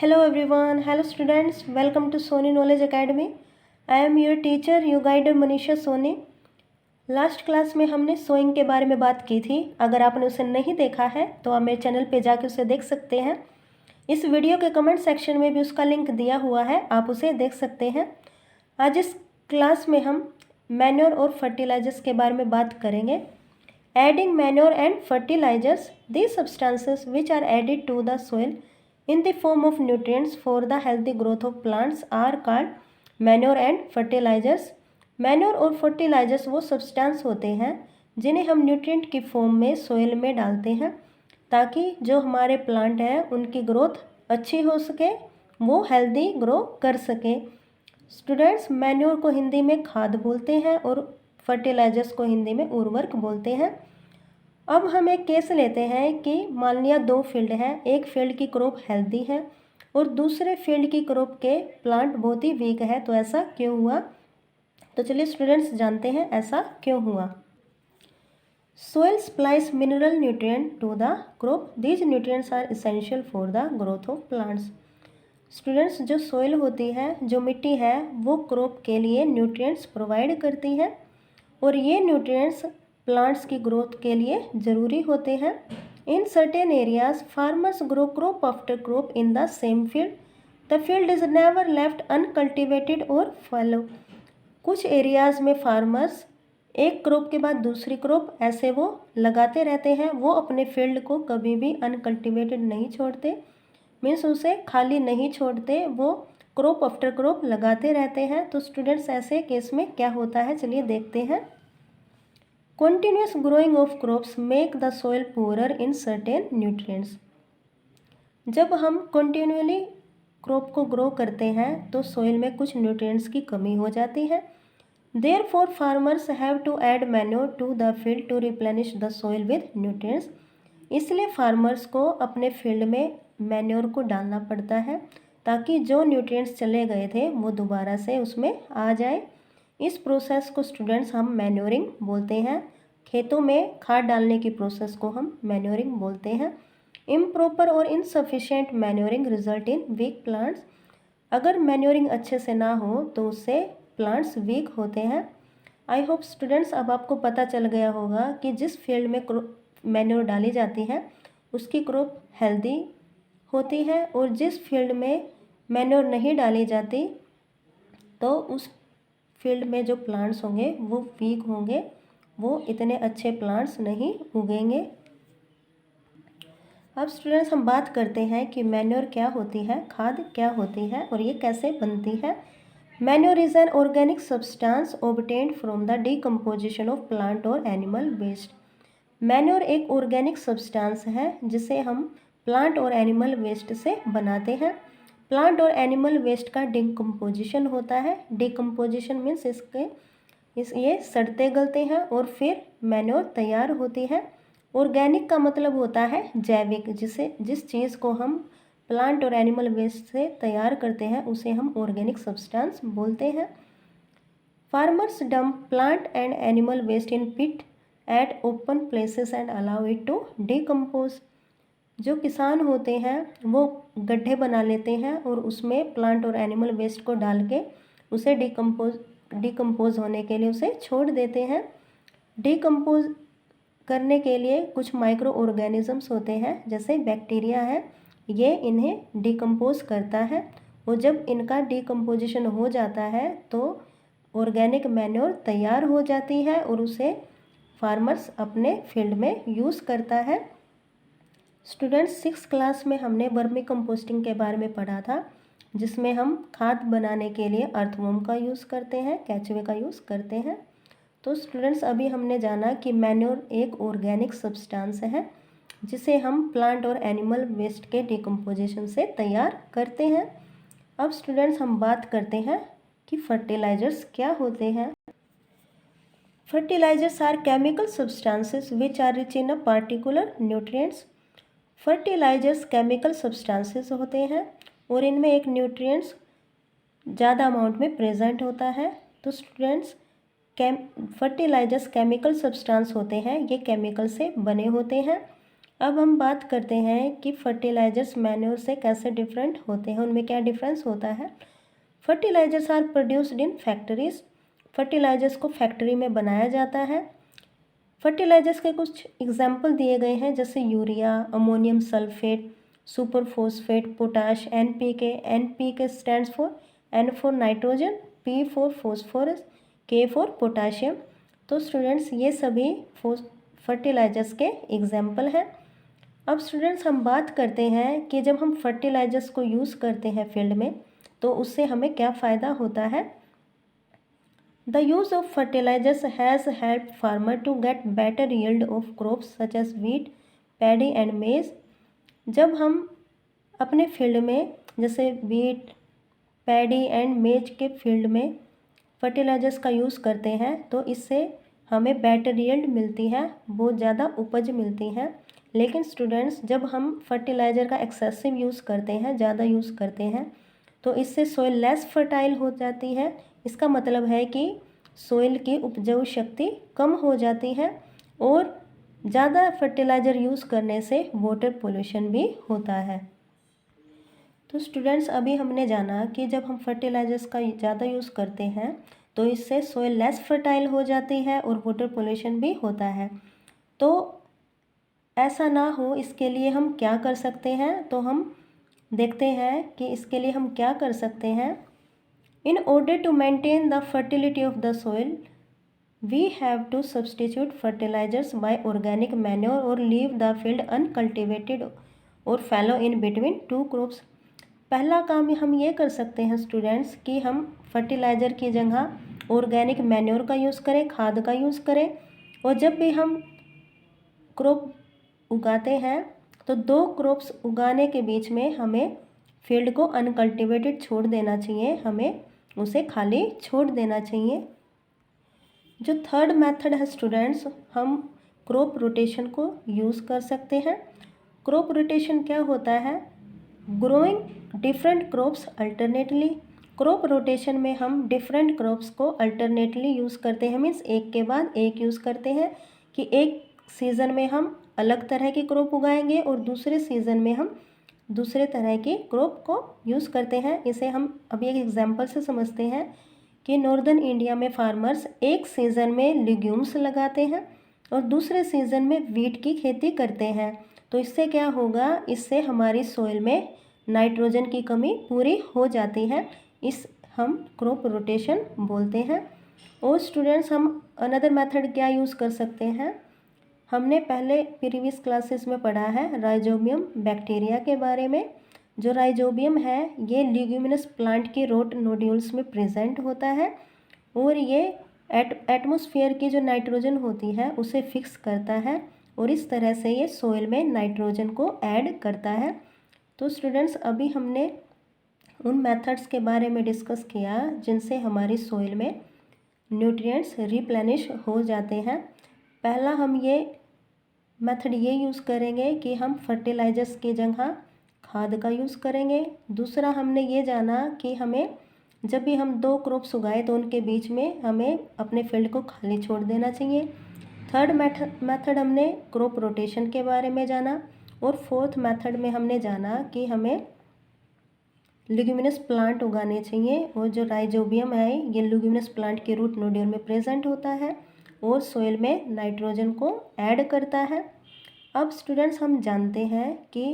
Hello everyone, hello students, welcome to Sony Knowledge Academy. I am your teacher, your guider Manisha Soni. Last class में हमने sowing के बारे में बात की थी। अगर आपने उसे नहीं देखा है तो आप मेरे चैनल पे जाके उसे देख सकते हैं। इस वीडियो के कमेंट सेक्शन में भी उसका लिंक दिया हुआ है, आप उसे देख सकते हैं। आज इस क्लास में हम मैन्योर और फर्टिलाइजर्स के बारे में बात करेंगे। Adding manure and fertilisers, these substances which are added to the soil in the form of nutrients for the healthy growth of plants are called manure and fertilizers. Manure और fertilisers वो substance होते हैं जिन्हें हम nutrient की form में soil में डालते हैं ताकि जो हमारे प्लांट हैं उनकी ग्रोथ अच्छी हो सके, वो हेल्दी ग्रो कर सके। स्टूडेंट्स, मैन्योर को हिंदी में खाद बोलते हैं और फर्टिलाइजर्स को हिंदी में उर्वरक बोलते हैं। अब हम एक केस लेते हैं कि मान लिया दो फील्ड है, एक फील्ड की क्रॉप हेल्दी है और दूसरे फील्ड की क्रॉप के प्लांट बहुत ही वीक है। तो ऐसा क्यों हुआ? तो चलिए स्टूडेंट्स जानते हैं ऐसा क्यों हुआ। Soil supplies mineral nutrient to the crop, these nutrients are essential for the growth of plants. Students, जो सोइल होती है, जो मिट्टी है, वो क्रॉप के लिए न्यूट्रिएंट्स प्रोवाइड करती है और ये न्यूट्रिएंट्स प्लांट्स की ग्रोथ के लिए ज़रूरी होते हैं। In certain areas farmers grow crop after crop in the same field, the field is never left uncultivated और फॉलो। कुछ एरियाज़ में फार्मर्स एक क्रॉप के बाद दूसरी क्रॉप ऐसे वो लगाते रहते हैं, वो अपने फील्ड को कभी भी अनकल्टिवेटेड नहीं छोड़ते, मीन्स उसे खाली नहीं छोड़ते, वो क्रॉप आफ्टर क्रॉप लगाते रहते हैं। तो स्टूडेंट्स, ऐसे केस में क्या होता है, चलिए देखते हैं। Continuous growing of crops make the soil poorer in certain nutrients. जब हम कंटिन्यूअली क्रॉप को ग्रो करते हैं तो सोइल में कुछ न्यूट्रिएंट्स की कमी हो जाती है। Therefore, farmers have to add manure to the field to replenish the soil with nutrients. इसलिए फार्मर्स को अपने फील्ड में मैन्योर को डालना पड़ता है ताकि जो न्यूट्रिएंट्स चले गए थे वो दोबारा से उसमें आ जाए। इस प्रोसेस को स्टूडेंट्स हम मैन्योरिंग बोलते हैं। खेतों में खाद डालने की प्रोसेस को हम मैन्योरिंग बोलते हैं। इम्प्रॉपर और insufficient manuring result in weak plants. अगर मैन्योरिंग अच्छे से ना हो तो उससे प्लांट्स वीक होते हैं। आई होप स्टूडेंट्स, अब आपको पता चल गया होगा कि जिस फील्ड में मैन्योर डाली जाती है उसकी क्रॉप हेल्दी होती है और जिस फील्ड में मैन्योर नहीं डाली जाती तो उस फील्ड में जो प्लांट्स होंगे वो वीक होंगे, वो इतने अच्छे प्लांट्स नहीं उगेंगे। अब स्टूडेंट्स, हम बात करते हैं कि मैन्योर क्या होती है, खाद क्या होती है और ये कैसे बनती है। Manure is an organic substance obtained from the decomposition of plant और एनिमल वेस्ट। मैन्योर एक ऑर्गेनिक सब्सटेंस है जिसे हम प्लांट और एनिमल वेस्ट से बनाते हैं। प्लांट और एनिमल वेस्ट का डिकम्पोजिशन होता है। डिकम्पोजिशन मीन्स ये सड़ते गलते हैं और फिर मैन्योर तैयार होती है। ऑर्गेनिक का मतलब होता है जैविक, जिस चीज़ को हम प्लांट और एनिमल वेस्ट से तैयार करते हैं उसे हम ऑर्गेनिक सब्सटेंस बोलते हैं। Farmers dump plant and animal waste in pit at open places and allow it to decompose. जो किसान होते हैं वो गड्ढे बना लेते हैं और उसमें प्लांट और एनिमल वेस्ट को डाल के उसे डिकम्पोज होने के लिए उसे छोड़ देते हैं। डिकम्पोज करने के लिए कुछ माइक्रो ऑर्गेनिजम्स होते हैं, जैसे बैक्टीरिया है, ये इन्हें डिकम्पोज करता है और जब इनका डिकम्पोजिशन हो जाता है तो ऑर्गेनिक मैन्योर तैयार हो जाती है और उसे फार्मर्स अपने फील्ड में यूज़ करता है। स्टूडेंट्स, 6th क्लास में हमने वर्मी कंपोस्टिंग के बारे में पढ़ा था, जिसमें हम खाद बनाने के लिए अर्थवॉर्म का यूज़ करते हैं, केचुए का यूज़ करते हैं। तो स्टूडेंट्स, अभी हमने जाना कि मैन्योर एक ऑर्गेनिक सब्सटेंस है जिसे हम प्लांट और एनिमल वेस्ट के डिकम्पोजिशन से तैयार करते हैं। अब स्टूडेंट्स, हम बात करते हैं कि फर्टिलाइजर्स क्या होते हैं। Fertilisers are chemical substances which are rich in a particular nutrients. Fertilisers chemical substances होते हैं और इनमें एक न्यूट्रिएंट्स ज़्यादा अमाउंट में प्रेजेंट होता है। तो स्टूडेंट्स, फर्टिलाइजर्स केमिकल सब्सटेंस होते हैं, ये केमिकल से बने होते हैं। अब हम बात करते हैं कि फर्टिलाइजर्स मैन्योर से कैसे डिफरेंट होते हैं, उनमें क्या डिफरेंस होता है। Fertilisers are produced in factories. Fertilisers को फैक्ट्री में बनाया जाता है। फर्टिलाइजर्स के कुछ एग्जाम्पल दिए गए हैं, जैसे urea, ammonium sulphate, super phosphate, potash, NPK. NPK stands for N for nitrogen, P for phosphorus, K for potassium. तो स्टूडेंट्स ये सभी फर्टिलाइजर्स के एग्जाम्पल हैं। अब स्टूडेंट्स हम बात करते हैं कि जब हम फर्टिलाइजर्स को यूज़ करते हैं फील्ड में तो उससे हमें क्या फ़ायदा होता है। The use of fertilisers has help farmer to get better yield of crops such as wheat, paddy and maize. जब हम अपने फील्ड में जैसे व्हीट, पैडी एंड मेज के फील्ड में फर्टिलाइजर्स का यूज़ करते हैं तो इससे हमें बेटर यील्ड मिलती है, बहुत ज़्यादा उपज मिलती है। लेकिन स्टूडेंट्स जब हम फर्टिलाइज़र का एक्सेसिव यूज़ करते हैं, ज़्यादा यूज़ करते हैं, तो इससे सोइल लेस फर्टाइल हो जाती है। इसका मतलब है कि सोइल की उपजाऊ शक्ति कम हो जाती है और ज़्यादा फर्टिलाइज़र यूज़ करने से वाटर पोल्यूशन भी होता है। तो स्टूडेंट्स अभी हमने जाना कि जब हम फर्टिलाइजर्स का ज़्यादा यूज़ करते हैं तो इससे सोइल लेस फर्टाइल हो जाती है और वाटर पोल्यूशन भी होता है। तो ऐसा ना हो इसके लिए हम क्या कर सकते हैं, तो हम देखते हैं कि इसके लिए हम क्या कर सकते हैं। In order to maintain the fertility of the soil we have to substitute fertilisers by organic manure और लीव द फील्ड अनकल्टिवेटेड और fallow in between two crops. पहला काम हम ये कर सकते हैं स्टूडेंट्स कि हम फर्टिलाइज़र की जगह ऑर्गेनिक मैन्योर का यूज़ करें, खाद का यूज़ करें। और जब भी हम क्रॉप उगाते हैं तो 2 क्रॉप्स उगाने के बीच में हमें फील्ड को अनकल्टिवेटेड छोड़ देना चाहिए, हमें उसे खाली छोड़ देना चाहिए। जो थर्ड मेथड है स्टूडेंट्स, हम क्रॉप रोटेशन को यूज़ कर सकते हैं। क्रॉप रोटेशन क्या होता है, growing different crops alternately. Crop rotation में हम डिफरेंट क्रॉप्स को अल्टरनेटली यूज़ करते हैं, मीन्स एक के बाद एक यूज़ करते हैं कि एक सीज़न में हम अलग तरह की क्रॉप उगाएंगे और दूसरे सीज़न में हम दूसरे तरह की क्रॉप को यूज़ करते हैं। इसे हम अभी एक एग्जांपल से समझते हैं कि नॉर्दर्न इंडिया में फार्मर्स एक सीज़न में लिग्यूम्स लगाते हैं और दूसरे सीज़न में वीट की खेती करते हैं। तो इससे क्या होगा, इससे हमारी सोइल में नाइट्रोजन की कमी पूरी हो जाती है। इस हम क्रॉप रोटेशन बोलते हैं। और स्टूडेंट्स हम अनदर मेथड क्या यूज़ कर सकते हैं, हमने पहले प्रीवियस क्लासेस में पढ़ा है राइजोबियम बैक्टीरिया के बारे में। जो राइजोबियम है ये ल्यूग्यूमिनस प्लांट के रूट नोड्यूल्स में प्रेजेंट होता है और ये एटमॉस्फेयर की जो नाइट्रोजन होती है उसे फिक्स करता है और इस तरह से ये सोइल में नाइट्रोजन को ऐड करता है। तो स्टूडेंट्स अभी हमने उन मेथड्स के बारे में डिस्कस किया जिनसे हमारी सोइल में न्यूट्रिएंट्स रिप्लेनिश हो जाते हैं। पहला हम ये मेथड ये यूज़ करेंगे कि हम फर्टिलाइजर्स की जगह खाद का यूज़ करेंगे। दूसरा हमने ये जाना कि हमें जब भी हम 2 क्रॉप्स उगाए तो उनके बीच में हमें अपने फील्ड को खाली छोड़ देना चाहिए। थर्ड मेथड हमने क्रॉप रोटेशन के बारे में जाना और फोर्थ मेथड में हमने जाना कि हमें लिग्यूमिनस प्लांट उगाने चाहिए और जो राइजोबियम है ये लिग्यूमिनस प्लांट के रूट नोड्यूल में प्रेजेंट होता है और सोइल में नाइट्रोजन को ऐड करता है। अब स्टूडेंट्स हम जानते हैं कि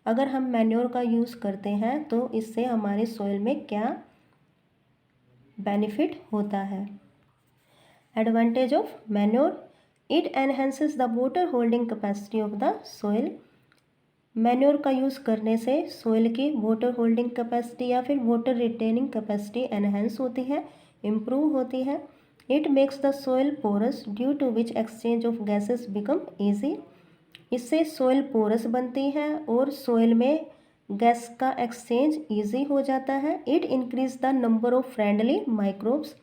अगर हम मैन्योर का यूज़ करते हैं तो इससे हमारे सोइल में क्या बेनिफिट होता है। Advantage of manure, it enhances the water holding capacity of the soil. Manure का यूज़ करने से सोइल की वाटर होल्डिंग कैपेसिटी या फिर वाटर रिटेनिंग कैपेसिटी एनहेंस होती है, इम्प्रूव होती है। It makes the soil porous due to which exchange of gases become easy. इससे सोइल पोरस बनती है और सोइल में गैस का एक्सचेंज ईजी हो जाता है। It increase the number of friendly microbes.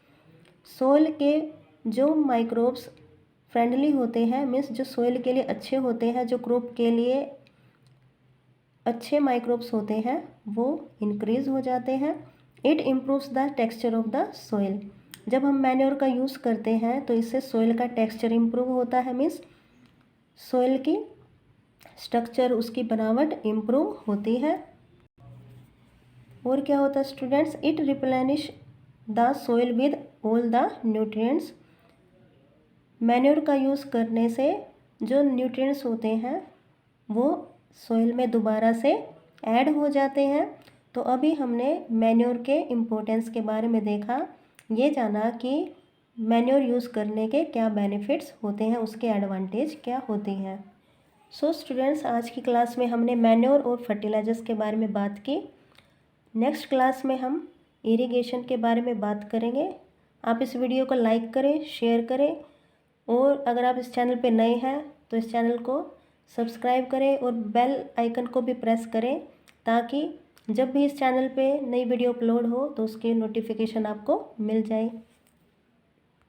Soil के जो माइक्रोब्स फ्रेंडली होते हैं, मीन्स जो सोइल के लिए अच्छे होते हैं, जो क्रॉप के लिए अच्छे माइक्रोब्स होते हैं वो इंक्रीज़ हो जाते हैं। It improves the texture of the soil. जब हम मैन्योर का यूज़ करते हैं तो इससे सोइल का टेक्सचर इम्प्रूव होता है, मीन्स सोइल की स्ट्रक्चर, उसकी बनावट इम्प्रूव होती है। और क्या होता है students, it replenish the soil with all the nutrients. Manure का यूज़ करने से जो न्यूट्रिएंट्स होते हैं वो सोइल में दोबारा से ऐड हो जाते हैं। तो अभी हमने मैन्योर के इम्पोर्टेंस के बारे में देखा, ये जाना कि मैन्योर यूज़ करने के क्या बेनिफिट्स होते हैं, उसके एडवांटेज क्या होती हैं। सो स्टूडेंट्स, आज की क्लास में हमने मैन्योर और फर्टिलाइजर्स के बारे में बात की। नेक्स्ट क्लास में हम इरिगेशन के बारे में बात करेंगे। आप इस वीडियो को लाइक करें, शेयर करें, और अगर आप इस चैनल पे नए हैं तो इस चैनल को सब्सक्राइब करें और बेल आइकन को भी प्रेस करें, ताकि जब भी इस चैनल पे नई वीडियो अपलोड हो तो उसकी नोटिफिकेशन आपको मिल जाए।